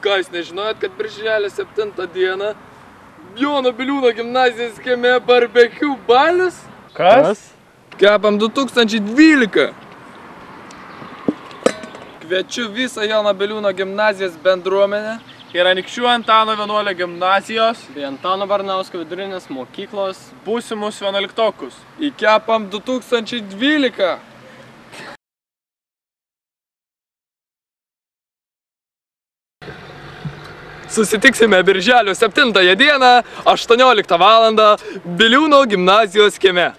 Ką, jūs nežinojot, kad birželio 7 dieną Jono Biliūno gimnazijos kieme barbecue balius? Kas? Kepam 2012. Kviečiu visą Jono Biliūno gimnazijos bendruomenę Ir Anykščių Antano vienuolio gimnazijos bei Antano Baranausko vidurinės mokyklos būsimus 11-okus. į Kepam 2012. Susitiksime birželio 7 dieną, 18 val. Biliūno gimnazijos kieme.